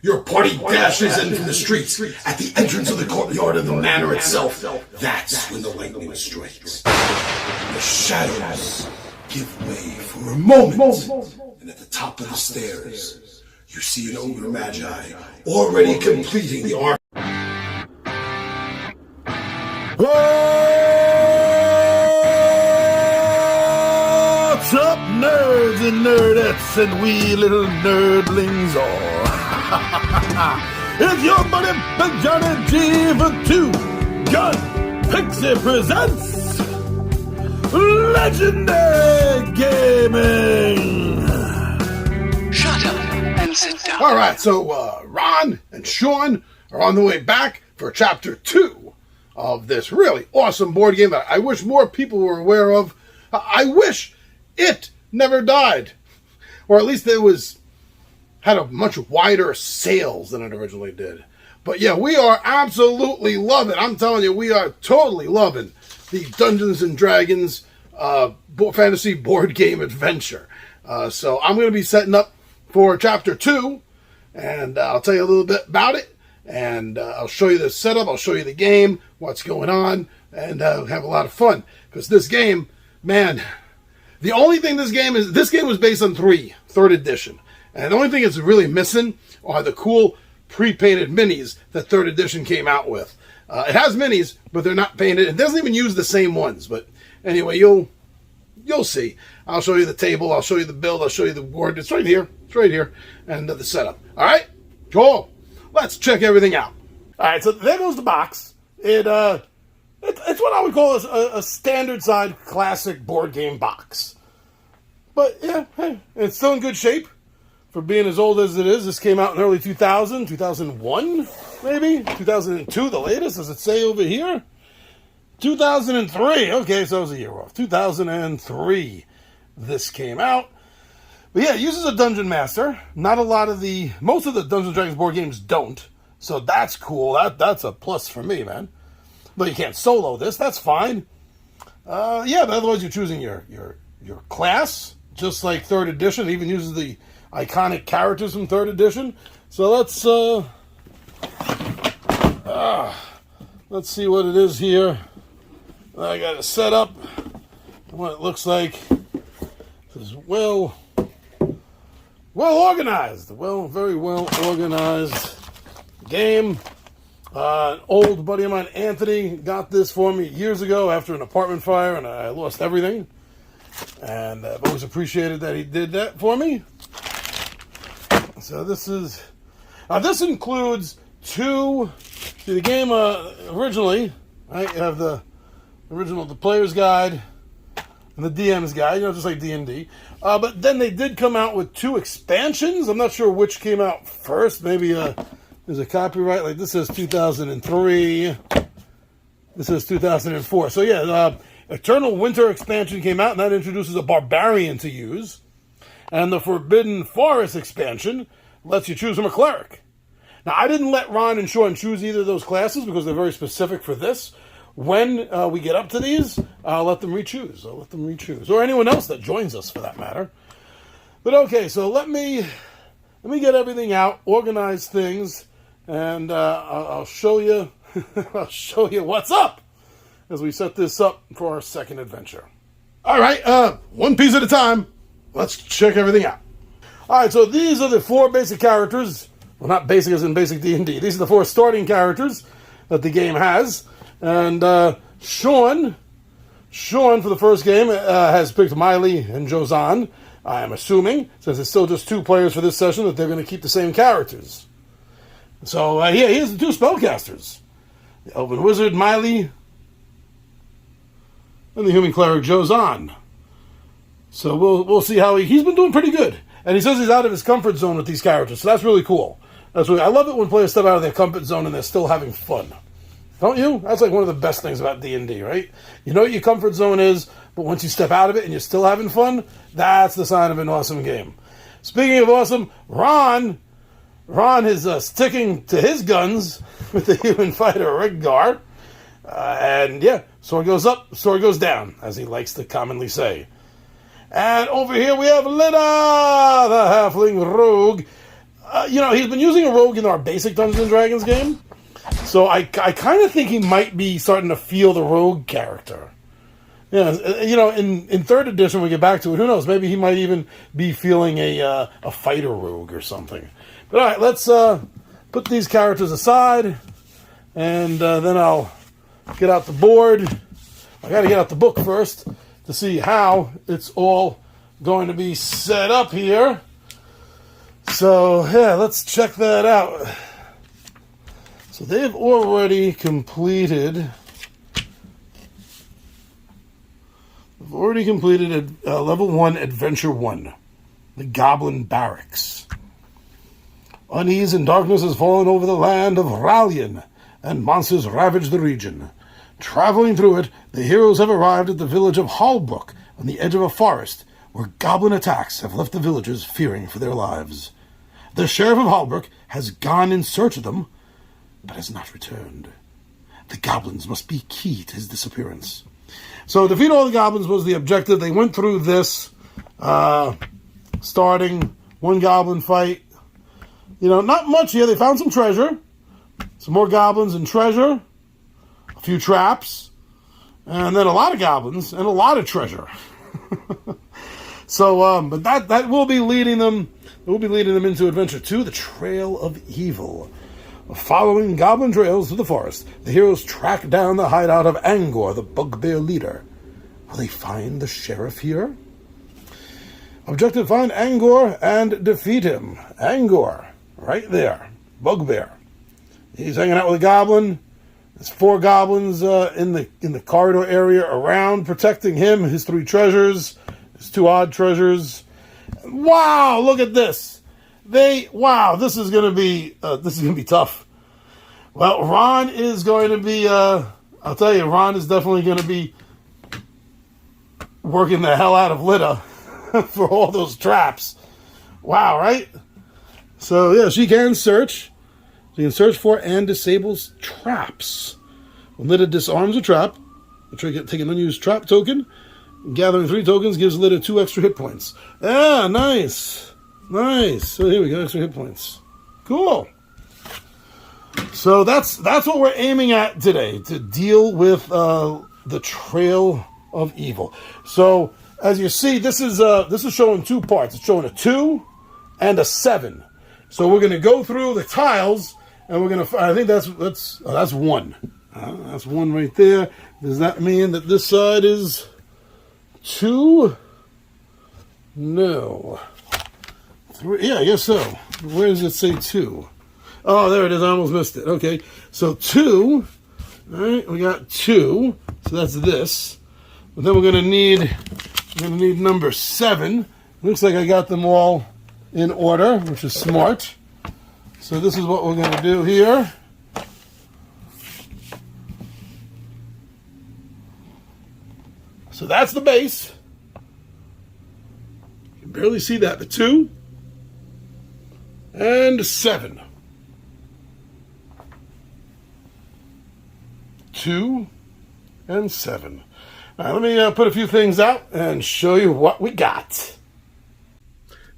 Your party dashes in from the streets at the entrance of the courtyard of the manor itself. That's when the lightning strikes. The shadows give way for a moment. And at the top of the stairs, you see an ogre magi already completing the arc. What's up, nerds and nerdettes and wee little nerdlings all? It's your buddy Big Johnny G for 2 Gun Pixie presents Legendary Gaming. Shut up and sit down. All right, so Ron and Sean are on the way back for Chapter 2 of this really awesome board game that I wish more people were aware of. I wish it never died, or at least it had a much wider sales than it originally did. But yeah, we are absolutely loving. I'm telling you, we are totally loving the Dungeons and Dragons fantasy board game adventure. So I'm going to be setting up for Chapter 2, and I'll tell you a little bit about it, and I'll show you the setup, I'll show you the game, what's going on, and have a lot of fun. Because this game, man, the only thing this game was based on 3rd edition. And the only thing it's really missing are the cool pre-painted minis that 3rd edition came out with. It has minis, but they're not painted. It doesn't even use the same ones. But anyway, you'll see. I'll show you the table. I'll show you the build. I'll show you the board. It's right here. It's right here. And the setup. All right? Cool. Let's check everything out. All right, so there goes the box. It's what I would call a standard side classic board game box. But yeah, hey, it's still in good shape. For being as old as it is, this came out in early 2000, 2001, maybe? 2002, the latest, does it say over here? 2003, okay, so it was a year off. 2003, this came out. But yeah, it uses a Dungeon Master. Most of the Dungeons & Dragons board games don't. So that's cool, that's a plus for me, man. But you can't solo this, that's fine. Yeah, but otherwise you're choosing your class, just like 3rd edition. It even uses the iconic characters from 3rd edition. So let's see what it is here. I got it set up. What it looks like. This is well organized. Very well organized game. An old buddy of mine, Anthony, got this for me years ago after an apartment fire, and I lost everything. And I've always appreciated that he did that for me. So this includes 2. See, the game originally, right? You have the player's guide and the DM's guide, just like D&D. But then they did come out with 2 expansions. I'm not sure which came out first. Maybe there's a copyright. Like this says 2003. This says 2004. So yeah, Eternal Winter expansion came out, and that introduces a barbarian to use. And the Forbidden Forest expansion lets you choose from a cleric. Now, I didn't let Ron and Sean choose either of those classes because they're very specific for this. When we get up to these, I'll let them re-choose. Or anyone else that joins us, for that matter. But okay, so let me get everything out, organize things, and I'll show you. I'll show you what's up as we set this up for our second adventure. All right, one piece at a time. Let's check everything out. All right, so these are the 4 basic characters. Well, not basic as in basic D&D. These are the 4 starting characters that the game has. And Sean, for the first game, has picked Miley and Josan. I am assuming, since it's still just 2 players for this session, that they're going to keep the same characters. So, here's the 2 spellcasters. The Elven Wizard, Miley, and the Human Cleric, Josan. So we'll see how he's been doing pretty good. And he says he's out of his comfort zone with these characters, so that's really cool. I love it when players step out of their comfort zone and they're still having fun. Don't you? That's like one of the best things about D&D, right? You know what your comfort zone is, but once you step out of it and you're still having fun, that's the sign of an awesome game. Speaking of awesome, Ron is sticking to his guns with the human fighter Riggar. And yeah, sword goes up, sword goes down, as he likes to commonly say. And over here we have Lena, the halfling rogue. he's been using a rogue in our basic Dungeons and Dragons game. So I kind of think he might be starting to feel the rogue character. Yeah, in third edition, we get back to it. Who knows? Maybe he might even be feeling a fighter rogue or something. But all right, let's put these characters aside, and then I'll get out the board. I got to get out the book first to see how it's all going to be set up here. So yeah, let's check that out. So they've already completed. We've already completed level 1, Adventure 1, the Goblin Barracks. Unease and darkness has fallen over the land of Rallian, and monsters ravage the region. Traveling through it, the heroes have arrived at the village of Hallbrook, on the edge of a forest, where goblin attacks have left the villagers fearing for their lives. The sheriff of Hallbrook has gone in search of them, but has not returned. The goblins must be key to his disappearance. So defeat all the goblins was the objective. They went through this, starting one goblin fight. Not much here. They found some treasure, some more goblins and treasure, a few traps, and then a lot of goblins and a lot of treasure. So, but that will be leading them. It will be leading them into Adventure 2, the Trail of Evil. Following goblin trails through the forest, the heroes track down the hideout of Angor, the bugbear leader. Will they find the sheriff here? Objective: find Angor and defeat him. Angor, right there, bugbear. He's hanging out with a goblin. There's 4 goblins in the corridor area around, protecting him, his 3 treasures, his 2 odd treasures. Wow, look at this. This is gonna be tough. Well, Ron is going to be I'll tell you, Ron is definitely gonna be working the hell out of Lita for all those traps. Wow, right? So yeah, she can search. She can search for and disables traps. When Lita disarms a trap, take an unused trap token. Gathering 3 tokens gives Lita 2 extra hit points. Ah, nice. Nice. So here we go, extra hit points. Cool. So that's what we're aiming at today, to deal with the Trail of Evil. So as you see, this is showing 2 parts. It's showing a 2 and a 7. So we're going to go through the tiles, and we're going to. I think that's 1. That's 1 right there. Does that mean that this side is 2? No. 3, yeah, I guess so. Where does it say 2? Oh, there it is. I almost missed it. Okay, so 2. All right, we got 2. So that's this. But then we're gonna need number 7. Looks like I got them all in order, which is smart. So this is what we're gonna do here. So that's the base. You can barely see that. The 2 and 7. 2 and 7. All right, let me put a few things out and show you what we got.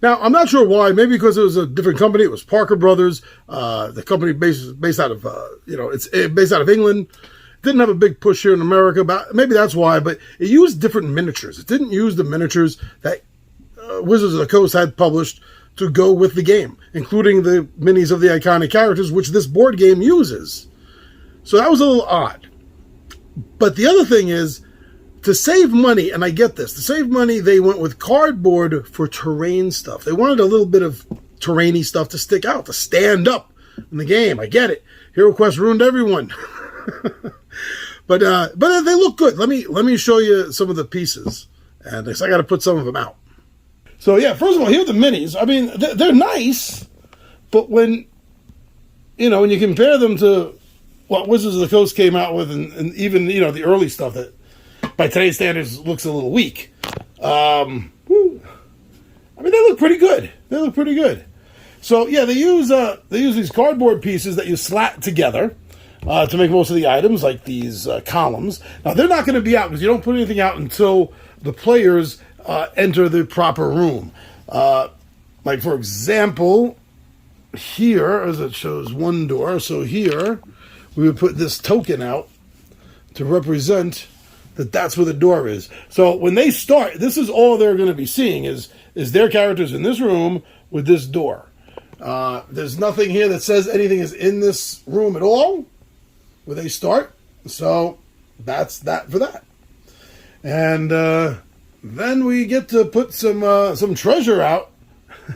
Now, I'm not sure why. Maybe because it was a different company. It was Parker Brothers. The company based out of, it's based out of England. Didn't have a big push here in America. But maybe that's why. But it used different miniatures. It didn't use the miniatures that Wizards of the Coast had published to go with the game, including the minis of the iconic characters, which this board game uses. So that was a little odd. But the other thing is, to save money, and I get this, to save money, they went with cardboard for terrain stuff. They wanted a little bit of terrainy stuff to stick out, to stand up in the game. I get it. Hero Quest ruined everyone. but they look good. Let me show you some of the pieces. And I got to put some of them out. So yeah, first of all, here are the minis. I mean, they're nice, but when you compare them to what Wizards of the Coast came out with, and even the early stuff that by today's standards looks a little weak. I mean, they look pretty good. So yeah, they use these cardboard pieces that you slat together to make most of the items, like these columns. Now they're not going to be out because you don't put anything out until the players enter the proper room. Like for example, here, as it shows one door, so here we would put this token out to represent that that's where the door is. So when they start, this is all they're going to be seeing is their characters in this room with this door. There's nothing here that says anything is in this room at all where they start. So that's that for that. And then we get to put some treasure out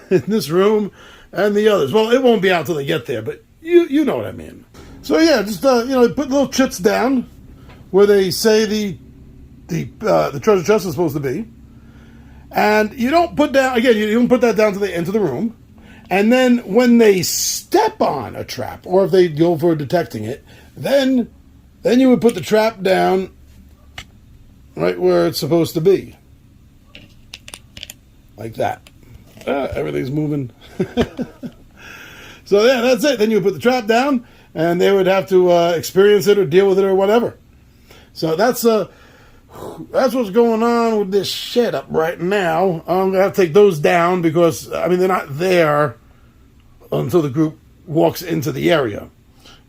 in this room and the others. Well, it won't be out till they get there, but you know what I mean. So yeah, just put little chits down where they say the treasure chest is supposed to be, and you don't put down again. You don't put that down to the end of the room, and then when they step on a trap, or if they go for detecting it, then you would put the trap down right where it's supposed to be, like that. Everything's moving. So yeah, that's it. Then you would put the trap down, and they would have to experience it or deal with it or whatever. So that's what's going on with this shit up right now. I'm gonna have to take those down because they're not there until the group walks into the area,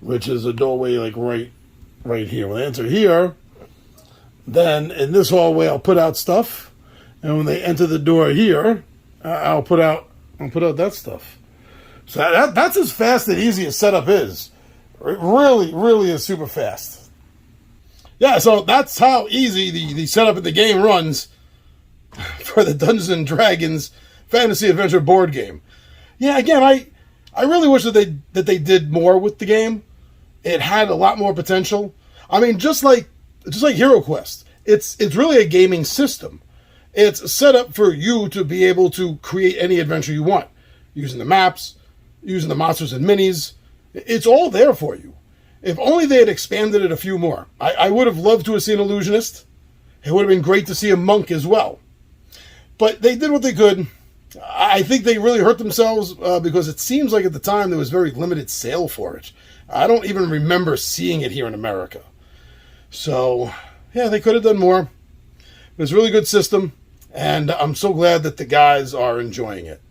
which is a doorway like right here. When they enter here, then in this hallway I'll put out stuff, and when they enter the door here, I'll put out that stuff. So that's as fast and easy as setup is. It really, really is super fast. Yeah, so that's how easy the setup of the game runs for the Dungeons & Dragons Fantasy Adventure board game. Yeah, again, I really wish that they did more with the game. It had a lot more potential. Just like Hero Quest, it's really a gaming system. It's set up for you to be able to create any adventure you want, using the maps, using the monsters and minis. It's all there for you. If only they had expanded it a few more. I would have loved to have seen Illusionist. It would have been great to see a monk as well. But they did what they could. I think they really hurt themselves because it seems like at the time there was very limited sale for it. I don't even remember seeing it here in America. So, yeah, they could have done more. It's a really good system, and I'm so glad that the guys are enjoying it.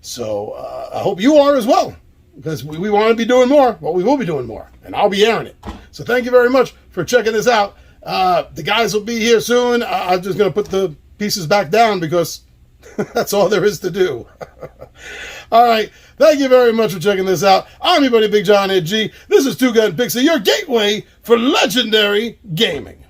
So, I hope you are as well, because we want to be doing more. Well, we will be doing more, and I'll be airing it. So thank you very much for checking this out. The guys will be here soon. I'm just going to put the pieces back down because that's all there is to do. All right. Thank you very much for checking this out. I'm your buddy Big John Ed G. This is Two Gun Pixie, your gateway for legendary gaming.